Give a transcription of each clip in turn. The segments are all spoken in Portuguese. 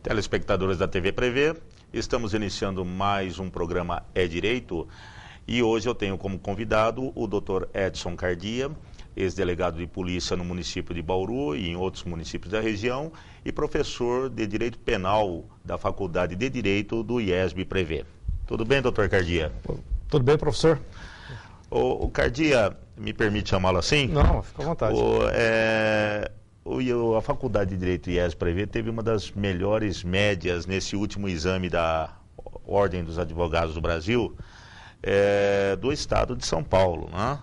Telespectadores da TV Prevê, estamos iniciando mais um programa É Direito e hoje eu tenho como convidado o Dr. Edson Cardia, ex-delegado de polícia no município de Bauru e em outros municípios da região e professor de Direito Penal da Faculdade de Direito do IESB Prevê. Tudo bem, Dr. Cardia? Tudo bem, professor? O Cardia, me permite chamá-lo assim? Não, fica à vontade. A Faculdade de Direito IESB Prevê teve uma das melhores médias nesse último exame da Ordem dos Advogados do Brasil, do Estado de São Paulo, né?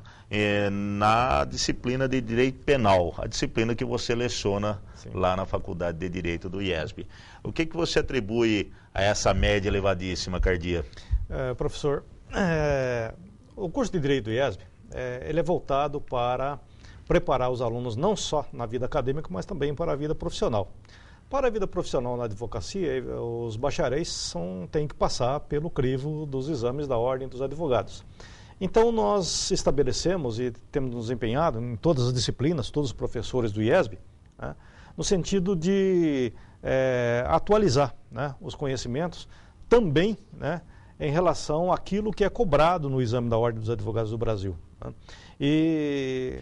Na disciplina de Direito Penal, a disciplina que você leciona lá na Faculdade de Direito do IESB. O que você atribui a essa média elevadíssima, Cardia? Professor, o curso de Direito do IESB, ele é voltado para preparar os alunos não só na vida acadêmica, mas também para a vida profissional. Para a vida profissional na advocacia, os bacharéis têm que passar pelo crivo dos exames da Ordem dos Advogados. Então, nós estabelecemos e temos nos empenhado em todas as disciplinas, todos os professores do IESB, né, no sentido de atualizar, né, os conhecimentos também, né, em relação àquilo que é cobrado no exame da Ordem dos Advogados do Brasil, né. E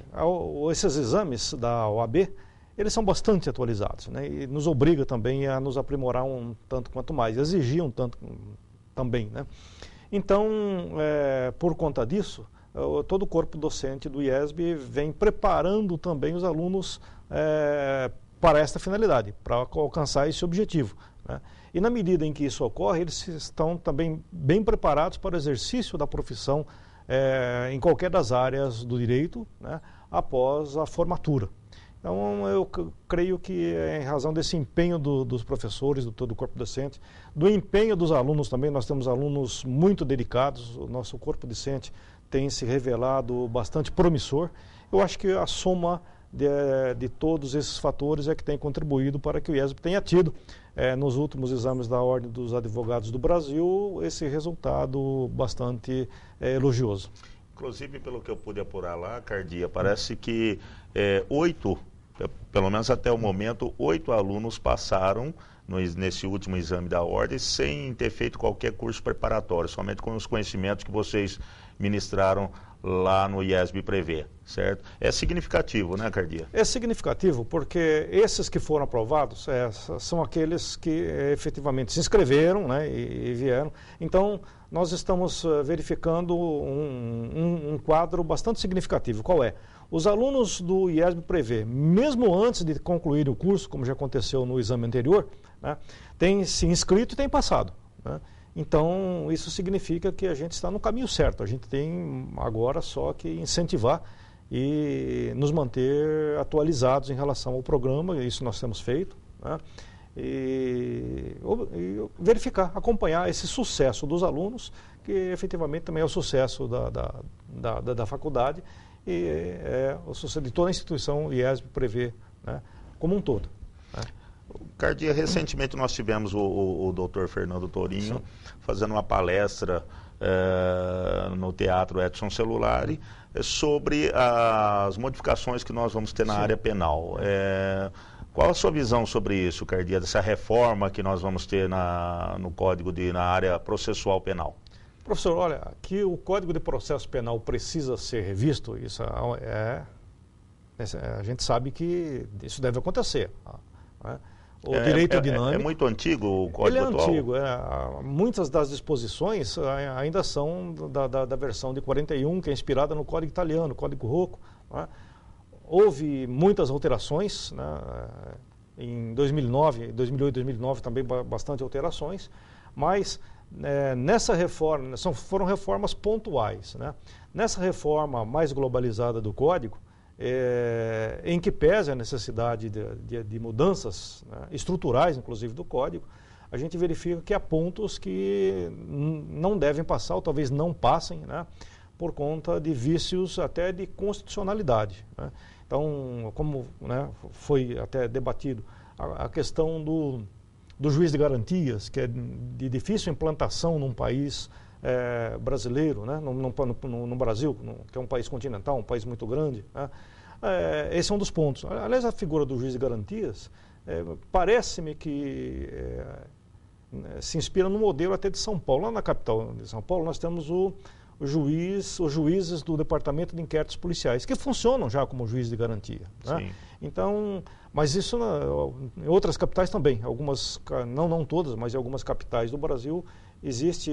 esses exames da OAB, eles são bastante atualizados, né, e nos obriga também a nos aprimorar um tanto quanto mais, exigir um tanto também, né. Então, por conta disso, todo o corpo docente do IESB vem preparando também os alunos para esta finalidade, para alcançar esse objetivo, né. E na medida em que isso ocorre, eles estão também bem preparados para o exercício da profissão em qualquer das áreas do direito, né, após a formatura. Então, eu creio que em razão desse empenho dos professores, do todo o corpo docente, do empenho dos alunos também, nós temos alunos muito dedicados, o nosso corpo docente tem se revelado bastante promissor. Eu acho que a soma de todos esses fatores é que tem contribuído para que o IESB tenha tido, nos últimos exames da Ordem dos Advogados do Brasil, esse resultado bastante elogioso. Inclusive, pelo que eu pude apurar lá, Cardia, parece que 8, pelo menos até o momento, 8 alunos passaram nesse último exame da Ordem sem ter feito qualquer curso preparatório, somente com os conhecimentos que vocês ministraram lá no IESB Prevê, certo? É significativo, né, Cardia? É significativo porque esses que foram aprovados são aqueles que efetivamente se inscreveram, né, e vieram. Então, nós estamos verificando um quadro bastante significativo. Qual é? Os alunos do IESB Prevê, mesmo antes de concluir o curso, como já aconteceu no exame anterior, né, têm se inscrito e têm passado, né? Então, isso significa que a gente está no caminho certo. A gente tem agora só que incentivar e nos manter atualizados em relação ao programa, isso nós temos feito, né? E verificar, acompanhar esse sucesso dos alunos, que efetivamente também é o sucesso da faculdade e é o sucesso de toda a instituição IESB Prevê, né, como um todo, né? Cardia, recentemente nós tivemos o Dr. Fernando Torinho fazendo uma palestra no Teatro Edson Celulari sobre as modificações que nós vamos ter na área penal. Qual a sua visão sobre isso, Cardia, dessa reforma que nós vamos ter no Código na área processual penal? Professor, olha, que o Código de Processo Penal precisa ser revisto, isso a gente sabe que isso deve acontecer, né? O direito dinâmico... É muito antigo o Código atual? Ele é antigo. Muitas das disposições ainda são da versão de 41, que é inspirada no Código Italiano, o Código Rocco, né? Houve muitas alterações, né? Em 2009, 2008 e 2009 também bastante alterações, mas nessa reforma, foram reformas pontuais, né? Nessa reforma mais globalizada do Código, em que pese a necessidade de mudanças, né, estruturais, inclusive, do Código, a gente verifica que há pontos que não devem passar, ou talvez não passem, né, por conta de vícios até de constitucionalidade, né. Então, como, né, foi até debatido, a questão do juiz de garantias, que é de difícil implantação num país brasileiro, né, no Brasil, que é um país continental, um país muito grande, né. Esse é um dos pontos. Aliás, a figura do juiz de garantias parece-me que se inspira no modelo até de São Paulo. Lá na capital de São Paulo nós temos os juízes do Departamento de Inquéritos Policiais, que funcionam já como juiz de garantia. Né? Então, mas isso em outras capitais também, algumas, não todas, mas em algumas capitais do Brasil, existe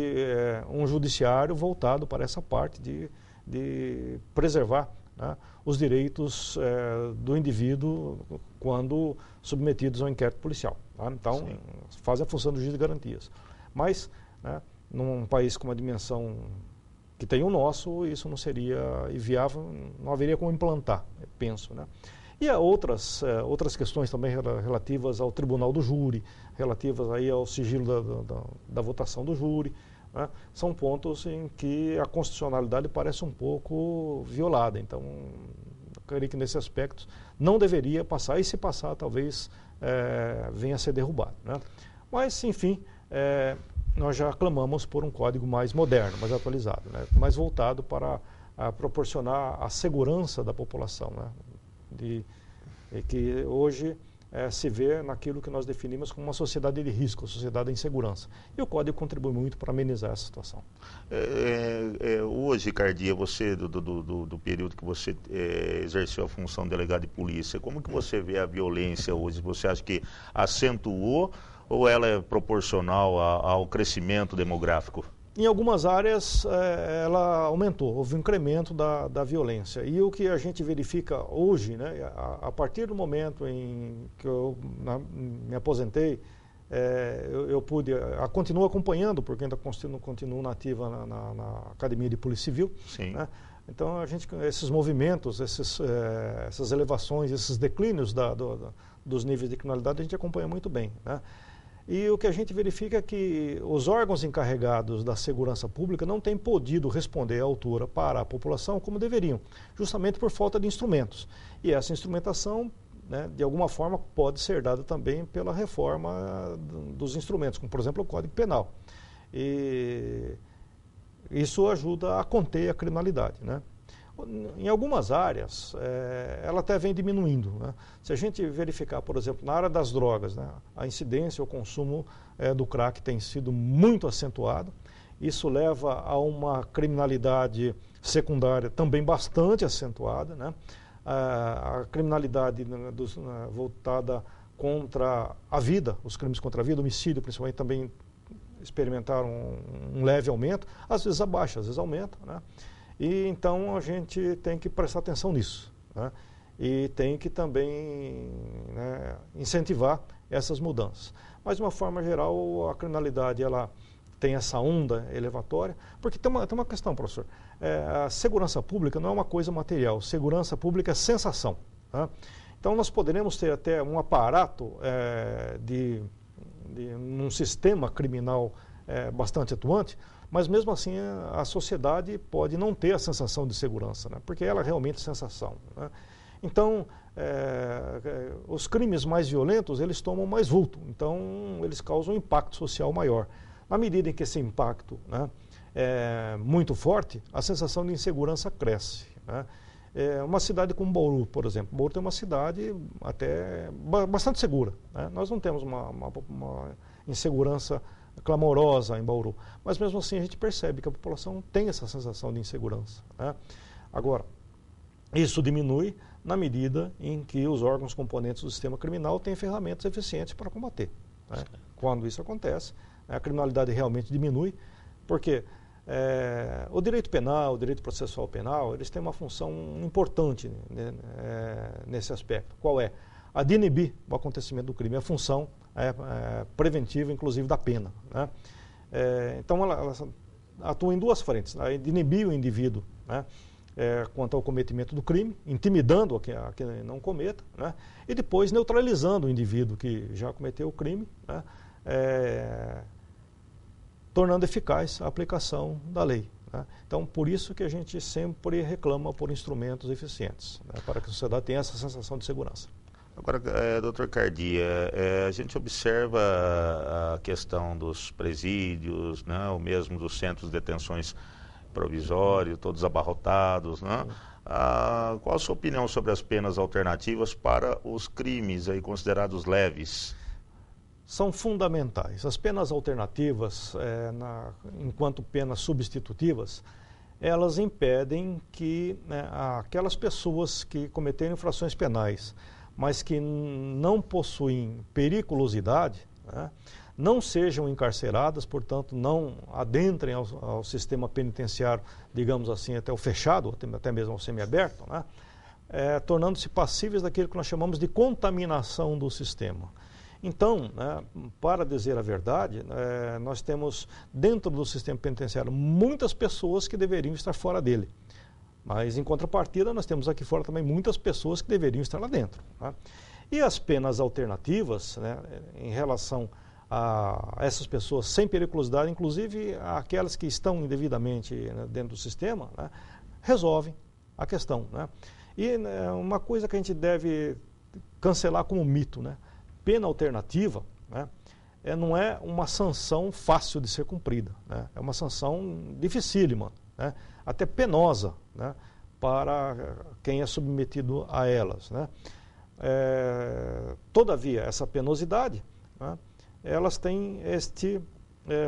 um judiciário voltado para essa parte de preservar, né, os direitos do indivíduo quando submetidos ao inquérito policial. Tá? Então, fazem a função do juiz de garantias. Mas, né, num país com uma dimensão que tem o nosso, isso não seria viável, não haveria como implantar, penso. Né? E há outras questões também relativas ao tribunal do júri, relativas aí ao sigilo da votação do júri. Né? São pontos em que a constitucionalidade parece um pouco violada. Então, eu creio que nesse aspecto não deveria passar, e se passar, talvez venha a ser derrubado. Né? Mas, enfim, nós já clamamos por um código mais moderno, mais atualizado, né? Mais voltado para proporcionar a segurança da população, né? Que hoje se vê naquilo que nós definimos como uma sociedade de risco, sociedade de insegurança. E o código contribui muito para amenizar essa situação. Hoje, Cardia, você, do período que você exerceu a função de delegado de polícia, como que você vê a violência hoje? Você acha que acentuou ou ela é proporcional ao crescimento demográfico? Em algumas áreas ela aumentou, houve um incremento da violência. E o que a gente verifica hoje, né, a partir do momento em que eu me aposentei, eu continuo acompanhando, porque ainda continuo nativa na Academia de Polícia Civil. Sim. Né? Então, esses movimentos, essas elevações, esses declínios dos níveis de criminalidade, a gente acompanha muito bem. Né? E o que a gente verifica é que os órgãos encarregados da segurança pública não têm podido responder à altura para a população como deveriam, justamente por falta de instrumentos. E essa instrumentação, né, de alguma forma, pode ser dada também pela reforma dos instrumentos, como, por exemplo, o Código Penal. E isso ajuda a conter a criminalidade, né? Em algumas áreas, ela até vem diminuindo. Né? Se a gente verificar, por exemplo, na área das drogas, né, a incidência, o consumo do crack tem sido muito acentuado. Isso leva a uma criminalidade secundária também bastante acentuada. Né? A criminalidade voltada contra a vida, os crimes contra a vida, homicídio principalmente, também experimentaram um leve aumento. Às vezes abaixa, às vezes aumenta, né? E então a gente tem que prestar atenção nisso, né? E tem que também, né, incentivar essas mudanças. Mas de uma forma geral, a criminalidade ela tem essa onda elevatória, porque tem uma questão, professor. A segurança pública não é uma coisa material, segurança pública é sensação. Né? Então nós poderemos ter até um aparato num sistema criminal bastante atuante, mas mesmo assim a sociedade pode não ter a sensação de segurança, né? Porque ela realmente é sensação. Né? Então, os crimes mais violentos, eles tomam mais vulto, então eles causam um impacto social maior. Na medida em que esse impacto, né, é muito forte, a sensação de insegurança cresce. Né? Uma cidade como Bauru, por exemplo. Bauru tem uma cidade até bastante segura. Né? Nós não temos uma insegurança clamorosa em Bauru, mas mesmo assim a gente percebe que a população tem essa sensação de insegurança. Né? Agora, isso diminui na medida em que os órgãos componentes do sistema criminal têm ferramentas eficientes para combater. Né? Quando isso acontece, a criminalidade realmente diminui, porque o direito penal, o direito processual penal, eles têm uma função importante, né, nesse aspecto. Qual é? A de inibir o acontecimento do crime, a função preventiva, inclusive, da pena. Né? Então, ela atua em duas frentes. A de inibir o indivíduo, né, quanto ao cometimento do crime, intimidando a que não cometa, né, e depois neutralizando o indivíduo que já cometeu o crime, né, tornando eficaz a aplicação da lei. Né? Então, por isso que a gente sempre reclama por instrumentos eficientes, né, para que a sociedade tenha essa sensação de segurança. Agora, doutor Cardia, a gente observa a questão dos presídios, né, ou mesmo dos centros de detenções provisórios, todos abarrotados, né? Qual a sua opinião sobre as penas alternativas para os crimes aí considerados leves? São fundamentais. As penas alternativas, enquanto penas substitutivas, elas impedem que aquelas pessoas que cometeram infrações penais, mas que não possuem periculosidade, né, não sejam encarceradas, portanto, não adentrem ao sistema penitenciário, digamos assim, até o fechado, até mesmo ao semiaberto, né, tornando-se passíveis daquilo que nós chamamos de contaminação do sistema. Então, né, para dizer a verdade, nós temos dentro do sistema penitenciário muitas pessoas que deveriam estar fora dele. Mas, em contrapartida, nós temos aqui fora também muitas pessoas que deveriam estar lá dentro. Né? E as penas alternativas, né, em relação a essas pessoas sem periculosidade, inclusive aquelas que estão indevidamente, né, dentro do sistema, né, resolvem a questão. Né? E uma coisa que a gente deve cancelar como mito, né? Pena alternativa, né, não é uma sanção fácil de ser cumprida, né? É uma sanção dificílima, né, até penosa, né, para quem é submetido a elas. Né? Todavia, essa penosidade, né, elas têm este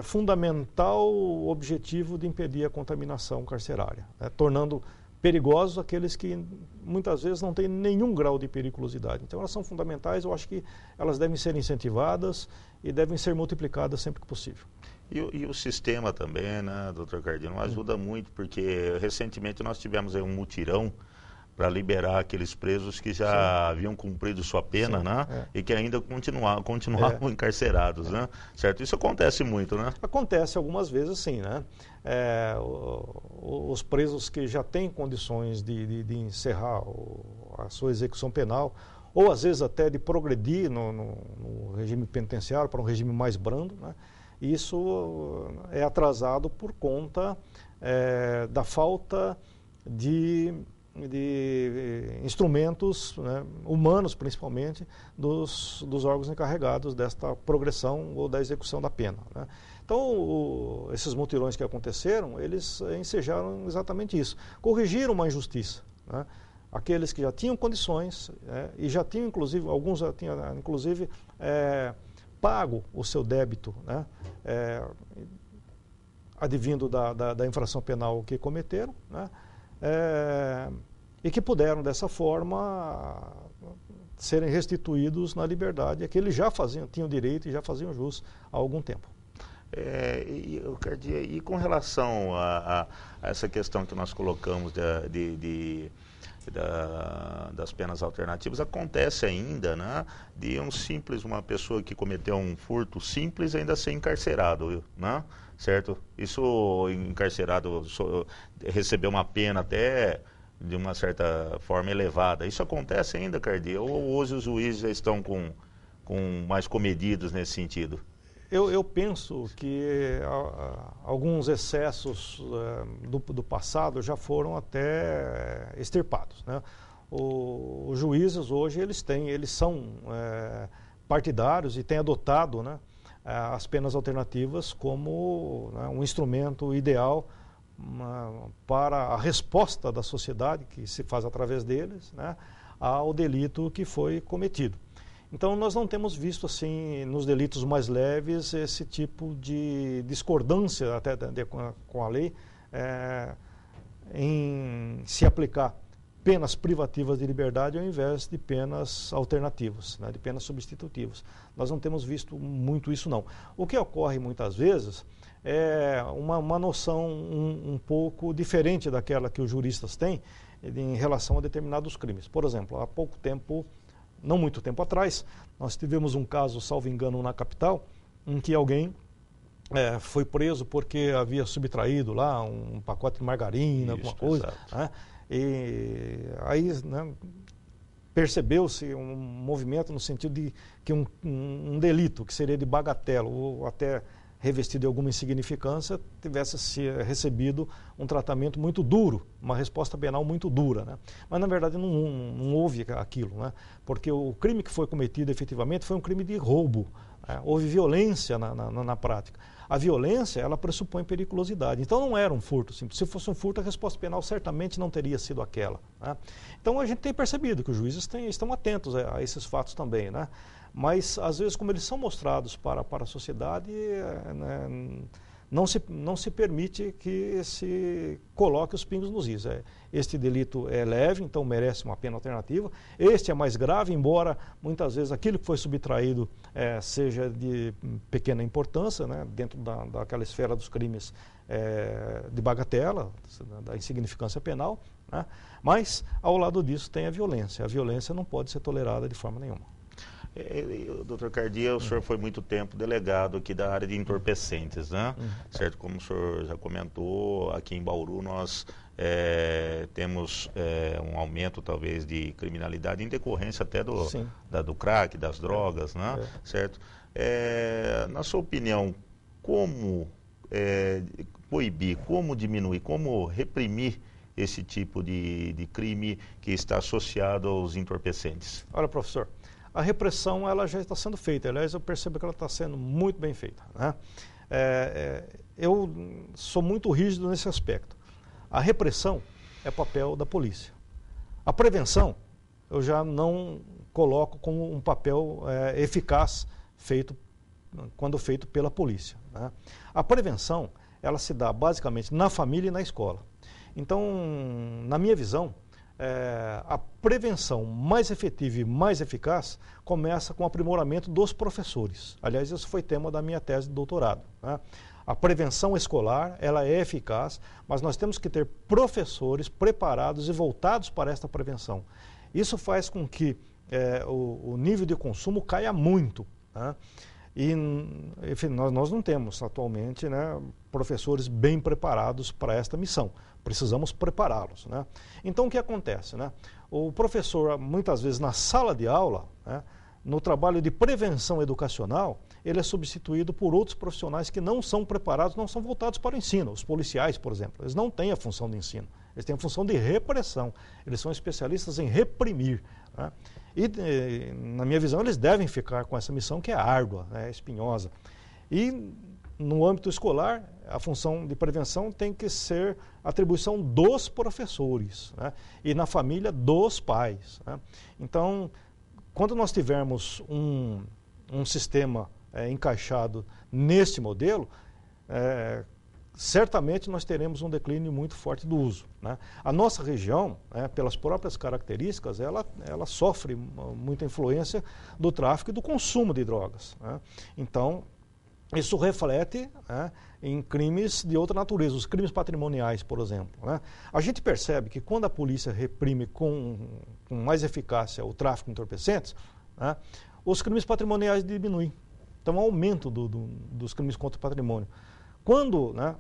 fundamental objetivo de impedir a contaminação carcerária, né, tornando perigosos aqueles que muitas vezes não têm nenhum grau de periculosidade. Então elas são fundamentais, eu acho que elas devem ser incentivadas e devem ser multiplicadas sempre que possível. E o sistema também, né, doutor Cardino, ajuda muito, porque recentemente nós tivemos aí um mutirão para liberar aqueles presos que já haviam cumprido sua pena, né? E que ainda continuavam encarcerados, né? Certo? Isso acontece muito, né? Acontece algumas vezes, sim, né? Os presos que já têm condições de encerrar a sua execução penal, ou às vezes até de progredir no regime penitenciário para um regime mais brando, né? Isso é atrasado por conta da falta de instrumentos, né, humanos principalmente, dos órgãos encarregados desta progressão ou da execução da pena. Né? Então, esses mutirões que aconteceram, eles ensejaram exatamente isso. Corrigiram uma injustiça. Né? Aqueles que já tinham condições, e já tinham, inclusive, alguns já tinham, inclusive, pago o seu débito, né? Advindo da infração penal que cometeram, né? E que puderam, dessa forma, serem restituídos na liberdade, que eles já tinham direito e já faziam jus há algum tempo. E com relação a essa questão que nós colocamos das penas alternativas, acontece ainda, né, de uma pessoa que cometeu um furto simples ainda ser encarcerado, né? Certo? Isso, encarcerado, recebeu uma pena até de uma certa forma elevada. Isso acontece ainda, Cardi? Ou hoje os juízes já estão mais comedidos nesse sentido? Eu penso que alguns excessos do passado já foram até extirpados. Né? Os juízes hoje eles são partidários e têm adotado, né, as penas alternativas como, né, um instrumento ideal para a resposta da sociedade, que se faz através deles, né, ao delito que foi cometido. Então, nós não temos visto, assim, nos delitos mais leves, esse tipo de discordância até com a lei em se aplicar penas privativas de liberdade ao invés de penas alternativas, né, de penas substitutivas. Nós não temos visto muito isso, não. O que ocorre muitas vezes é uma noção um pouco diferente daquela que os juristas têm em relação a determinados crimes. Por exemplo, há pouco tempo, não muito tempo atrás, nós tivemos um caso, salvo engano, na capital, em que alguém foi preso porque havia subtraído lá um pacote de margarina, alguma coisa. Né? E aí, né, percebeu-se um movimento no sentido de que um delito, que seria de bagatela, ou até revestido de alguma insignificância, tivesse recebido um tratamento muito duro, uma resposta penal muito dura. Né? Mas, na verdade, não houve aquilo, né? Porque o crime que foi cometido efetivamente foi um crime de roubo, Houve violência na prática. A violência, ela pressupõe periculosidade. Então não era um furto simples. Se fosse um furto, a resposta penal certamente não teria sido aquela. Né? Então a gente tem percebido que os juízes estão atentos a esses fatos também. Né? Mas, às vezes, como eles são mostrados para a sociedade, né, não se permite que se coloque os pingos nos is. Este delito é leve, então merece uma pena alternativa. Este é mais grave, embora muitas vezes aquilo que foi subtraído seja de pequena importância, né, dentro daquela esfera dos crimes de bagatela, da insignificância penal. Né, mas, ao lado disso, tem a violência. A violência não pode ser tolerada de forma nenhuma. Doutor Cardia, o senhor foi muito tempo delegado aqui da área de entorpecentes, né? Certo? Como o senhor já comentou, aqui em Bauru nós temos um aumento talvez de criminalidade em decorrência até do crack, das drogas, né? Certo? Na sua opinião, como coibir, como diminuir, como reprimir esse tipo de crime que está associado aos entorpecentes? Olha, professor, a repressão ela já está sendo feita. Aliás, eu percebo que ela está sendo muito bem feita. Né? Eu sou muito rígido nesse aspecto. A repressão é papel da polícia. A prevenção eu já não coloco como um papel eficaz quando feito pela polícia. Né? A prevenção ela se dá basicamente na família e na escola. Então, na minha visão, a prevenção mais efetiva e mais eficaz começa com o aprimoramento dos professores. Aliás, isso foi tema da minha tese de doutorado. Né? A prevenção escolar, ela é eficaz, mas nós temos que ter professores preparados e voltados para esta prevenção. Isso faz com que o nível de consumo caia muito. Né? E, enfim, nós não temos atualmente, né, professores bem preparados para esta missão. Precisamos prepará-los. Né? Então, o que acontece? Né? O professor, muitas vezes, na sala de aula, né, no trabalho de prevenção educacional, ele é substituído por outros profissionais que não são preparados, não são voltados para o ensino. Os policiais, por exemplo, eles não têm a função de ensino. Eles têm a função de repressão. Eles são especialistas em reprimir. Né? E, na minha visão, eles devem ficar com essa missão que é árdua, espinhosa. E, no âmbito escolar, a função de prevenção tem que ser atribuição dos professores, né? E na família dos pais. Né? Então, quando nós tivermos um sistema encaixado neste modelo, certamente nós teremos um declínio muito forte do uso. Né? A nossa região, pelas próprias características, ela sofre muita influência do tráfico e do consumo de drogas. Né? Então, isso reflete em crimes de outra natureza, os crimes patrimoniais, por exemplo. Né? A gente percebe que quando a polícia reprime com mais eficácia o tráfico de entorpecentes, né, os crimes patrimoniais diminuem. Então, há um aumento dos crimes contra o patrimônio. Quando, né,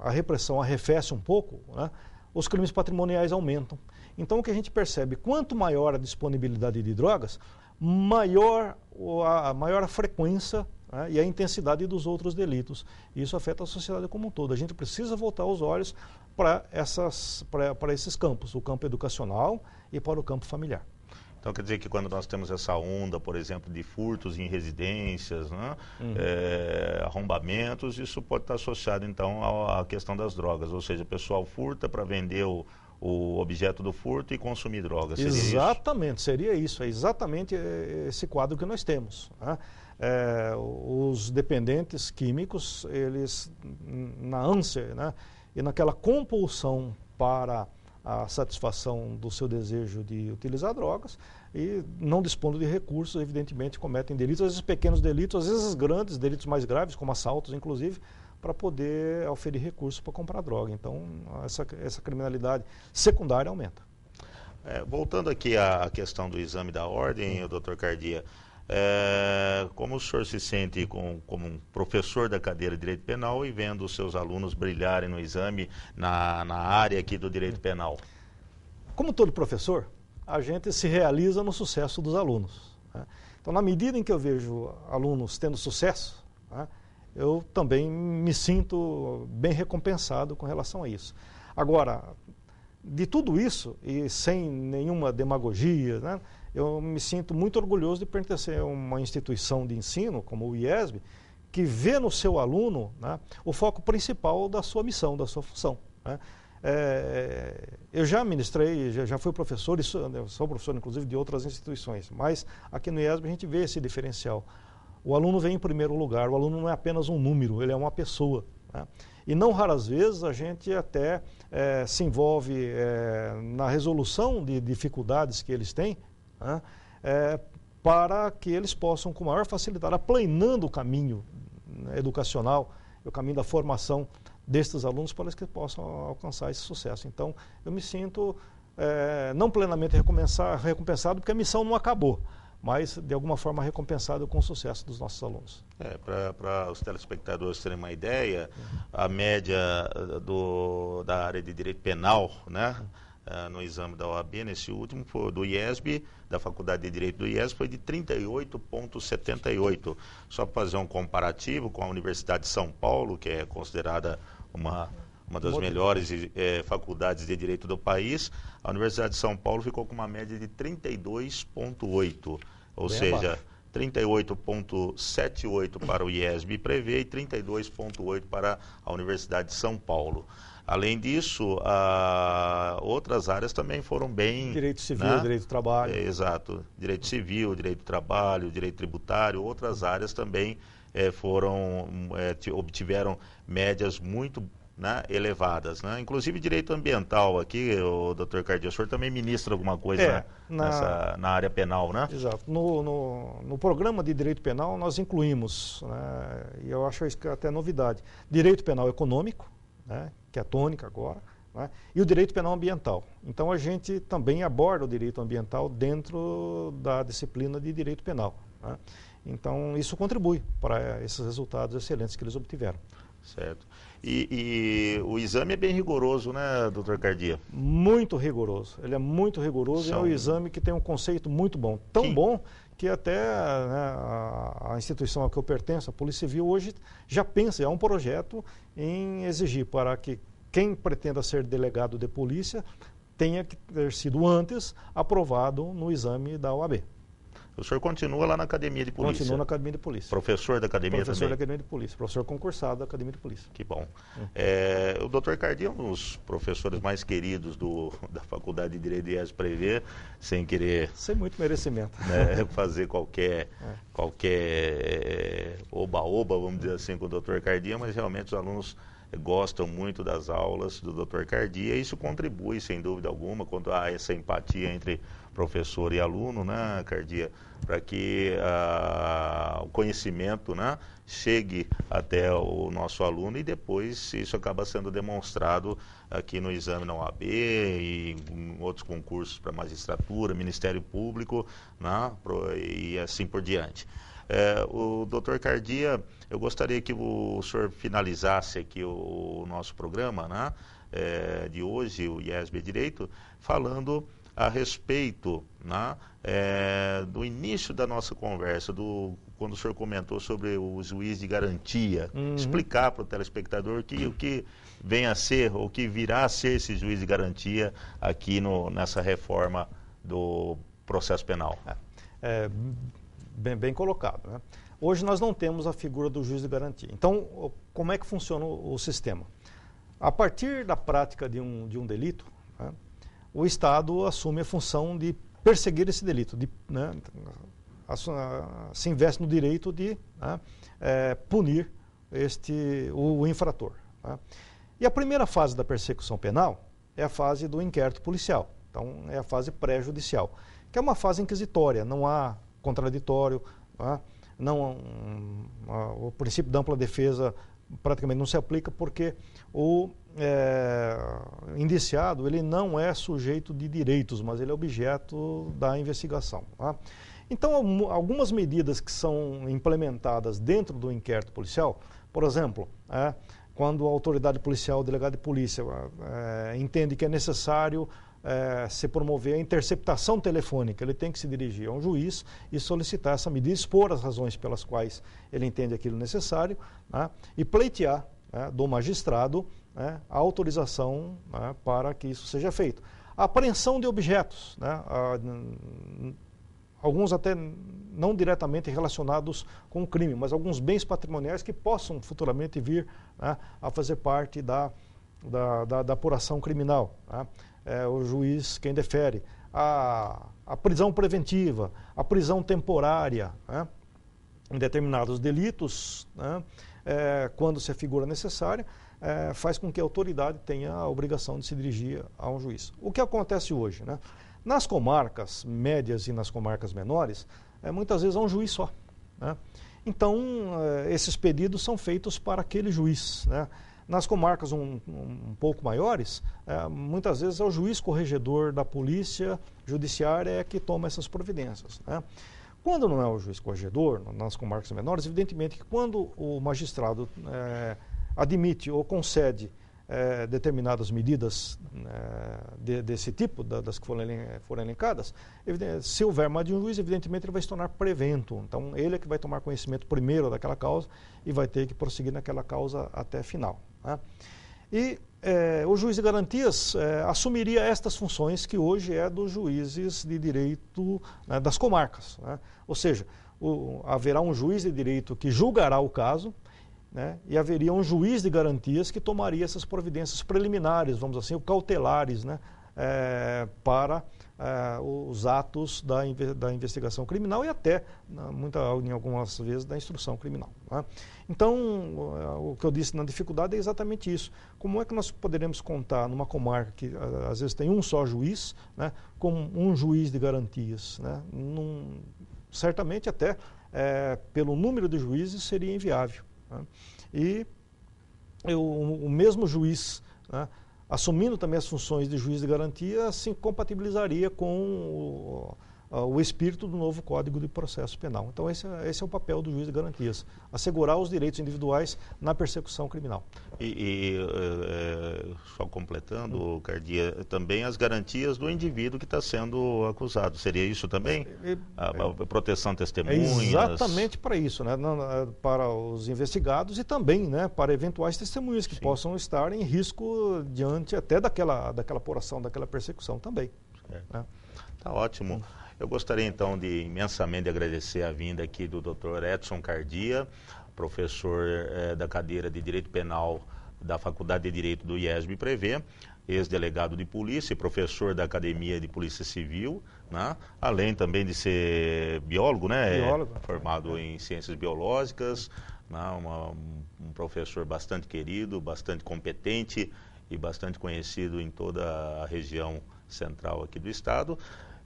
a repressão arrefece um pouco, né, os crimes patrimoniais aumentam. Então, o que a gente percebe, quanto maior a disponibilidade de drogas, maior a frequência, né, e a intensidade dos outros delitos. Isso afeta a sociedade como um todo. A gente precisa voltar os olhos para esses campos, o campo educacional e para o campo familiar. Então, quer dizer que quando nós temos essa onda, por exemplo, de furtos em residências, né, arrombamentos, isso pode estar associado, então, à questão das drogas. Ou seja, o pessoal furta para vender o objeto do furto e consumir drogas. Seria exatamente, seria isso. É exatamente esse quadro que nós temos. Né? Os dependentes químicos, eles, na ânsia, né, e naquela compulsão para a satisfação do seu desejo de utilizar drogas e não dispondo de recursos, evidentemente cometem delitos, às vezes pequenos delitos, às vezes grandes, delitos mais graves, como assaltos, inclusive, para poder oferir recursos para comprar droga. Então, essa criminalidade secundária aumenta. Voltando aqui à questão do exame da ordem, doutor Cardia, como o senhor se sente como um professor da cadeira de Direito Penal e vendo os seus alunos brilharem no exame na área aqui do Direito Penal? Como todo professor, a gente se realiza no sucesso dos alunos. Né? Então, na medida em que eu vejo alunos tendo sucesso, né, eu também me sinto bem recompensado com relação a isso. Agora, de tudo isso, e sem nenhuma demagogia, né, eu me sinto muito orgulhoso de pertencer a uma instituição de ensino, como o IESB, que vê no seu aluno, né, o foco principal da sua missão, da sua função, né. Eu já ministrei, já fui professor, sou professor inclusive de outras instituições, mas aqui no IESB a gente vê esse diferencial. O aluno vem em primeiro lugar, o aluno não é apenas um número, ele é uma pessoa, né? E não raras vezes a gente até se envolve na resolução de dificuldades que eles têm, né, para que eles possam com maior facilidade, aplanando o caminho educacional, o caminho da formação destes alunos para que possam alcançar esse sucesso. Então, eu me sinto não plenamente recompensado, porque a missão não acabou, mas de alguma forma recompensado com o sucesso dos nossos alunos. Para os telespectadores terem uma ideia, a média da área de direito penal, né, no exame da OAB, nesse último, foi do IESB, da Faculdade de Direito do IESB, foi de 38,78. Só para fazer um comparativo com a Universidade de São Paulo, que é considerada uma das melhores faculdades de direito do país, a Universidade de São Paulo ficou com uma média de 32,8, ou seja, 38,78 para o IESB Prevê e 32,8 para a Universidade de São Paulo. Além disso, outras áreas também foram bem... Direito civil, né? Direito do trabalho. Exato. Direito civil, direito do trabalho, direito tributário, outras áreas também obtiveram médias muito, né, elevadas, né? Inclusive direito ambiental aqui, o Dr. Cardia, o senhor também ministra alguma coisa na área penal, né? Exato. No programa de direito penal nós incluímos, né, e eu acho isso até novidade, direito penal econômico, né, que é a tônica agora, né, e o direito penal ambiental. Então a gente também aborda o direito ambiental dentro da disciplina de direito penal, né? Então isso contribui para esses resultados excelentes que eles obtiveram. Certo. E o exame é bem rigoroso, né, doutor Cardia? Muito rigoroso. Ele é muito rigoroso e é um exame que tem um conceito muito bom. Tão bom que até, né, a instituição a que eu pertenço, a Polícia Civil, hoje já pensa, é um projeto em exigir para que quem pretenda ser delegado de polícia tenha que ter sido antes aprovado no exame da OAB. O senhor continua lá na Academia de Polícia? Continuo na Academia de Polícia. Professor da Academia também? Professor da Academia de Polícia. Professor concursado da Academia de Polícia. Que bom. O doutor Cardia é um dos professores mais queridos da Faculdade de Direito de IESB Prevê, sem querer... Sem muito merecimento. Né, fazer qualquer oba-oba, vamos dizer assim, com o doutor Cardia, mas realmente os alunos gostam muito das aulas do Dr. Cardia e isso contribui, sem dúvida alguma, quanto a essa empatia entre professor e aluno, né, Cardia, para que o conhecimento, né, chegue até o nosso aluno e depois isso acaba sendo demonstrado aqui no exame na OAB e em outros concursos para magistratura, Ministério Público, né, e assim por diante. O Dr. Cardia, eu gostaria que o senhor finalizasse aqui o nosso programa, né, de hoje, o IESB Direito, falando a respeito, né, do início da nossa conversa, quando o senhor comentou sobre o juiz de garantia, explicar para o telespectador o que vem a ser, ou que virá a ser esse juiz de garantia aqui nessa reforma do processo penal. Bem colocado, né? Hoje nós não temos a figura do juiz de garantia. Então, como é que funciona o sistema? A partir da prática de um delito, né, o Estado assume a função de perseguir esse delito, né, se investe no direito de, né, punir o infrator, né? E a primeira fase da persecução penal é a fase do inquérito policial. Então, é a fase pré-judicial, que é uma fase inquisitória, não há contraditório, tá? O princípio da ampla defesa praticamente não se aplica porque o indiciado ele não é sujeito de direitos, mas ele é objeto da investigação, tá? Então, algumas medidas que são implementadas dentro do inquérito policial, por exemplo, quando a autoridade policial, o delegado de polícia, entende que é necessário se promover a interceptação telefônica, ele tem que se dirigir a um juiz e solicitar essa medida, expor as razões pelas quais ele entende aquilo necessário, né, e pleitear, né, do magistrado né, a autorização, né, para que isso seja feito. A apreensão de objetos, né, alguns até não diretamente relacionados com o crime, mas alguns bens patrimoniais que possam futuramente vir, né, a fazer parte da apuração criminal. Né? O juiz quem defere. A prisão preventiva, a prisão temporária, né, em determinados delitos, né, quando se afigura necessária, faz com que a autoridade tenha a obrigação de se dirigir a um juiz. O que acontece hoje? Né? Nas comarcas médias e nas comarcas menores, muitas vezes há um juiz só. Né? Então, esses pedidos são feitos para aquele juiz. Né? Nas comarcas um pouco maiores, muitas vezes é o juiz corregedor da polícia judiciária que toma essas providências. Né? Quando não é o juiz corregedor, nas comarcas menores, evidentemente que quando o magistrado admite ou concede determinadas medidas desse tipo, das que foram elencadas, se houver mais de um juiz, evidentemente ele vai se tornar prevento. Então, ele é que vai tomar conhecimento primeiro daquela causa e vai ter que prosseguir naquela causa até final. Né? E o juiz de garantias assumiria estas funções que hoje é dos juízes de direito, né, das comarcas. Né? Ou seja, haverá um juiz de direito que julgará o caso, né, e haveria um juiz de garantias que tomaria essas providências preliminares, vamos assim, ou cautelares, né, para os atos da investigação criminal e até, em algumas vezes, da instrução criminal. Né? Então, o que eu disse na dificuldade é exatamente isso. Como é que nós poderemos contar numa comarca que às vezes tem um só juiz, né, com um juiz de garantias? Né? Certamente até pelo número de juízes seria inviável. Né? E o mesmo juiz, né, assumindo também as funções de juiz de garantia, se compatibilizaria com o espírito do novo Código de Processo Penal. Então esse é o papel do juiz de garantias, assegurar os direitos individuais na persecução criminal. Só completando, Cardia, também as garantias do indivíduo que está sendo acusado. Seria isso também? A proteção de testemunhas? Exatamente para isso, né? Para os investigados e também, né, para eventuais testemunhas que Sim. possam estar em risco diante até daquela apuração, daquela persecução também. Né? Tá ótimo. Eu gostaria então de imensamente agradecer a vinda aqui do Dr. Edson Cardia, professor da cadeira de Direito Penal da Faculdade de Direito do IESB-PREVê, ex-delegado de polícia e professor da Academia de Polícia Civil, né? Além também de ser biólogo, né? Biólogo. Formado em ciências biológicas, né? Um professor bastante querido, bastante competente e bastante conhecido em toda a região central aqui do estado.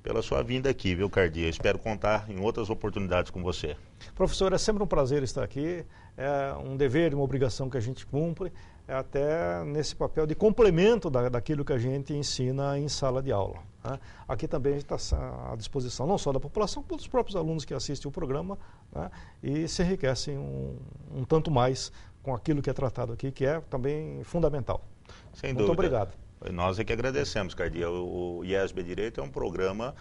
Pela sua vinda aqui, viu, Cardia? Espero contar em outras oportunidades com você. Professor, é sempre um prazer estar aqui. É um dever, uma obrigação que a gente cumpre, até nesse papel de complemento daquilo que a gente ensina em sala de aula. Né? Aqui também a gente está à disposição não só da população, como dos próprios alunos que assistem o programa, né? E se enriquecem um tanto mais com aquilo que é tratado aqui, que é também fundamental. Sem dúvida. Muito obrigado. Nós é que agradecemos, Cardia. O IESB Direito é um programa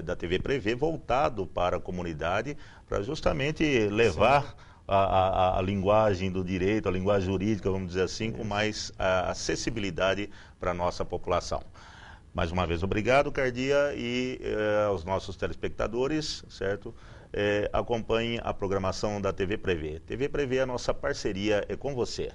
da TV Prevê voltado para a comunidade, para justamente levar a linguagem do direito, a linguagem jurídica, vamos dizer assim, com mais acessibilidade para a nossa população. Mais uma vez, obrigado, Cardia, e aos nossos telespectadores, certo? Acompanhem a programação da TV Prevê. TV Prevê, a nossa parceria é com você.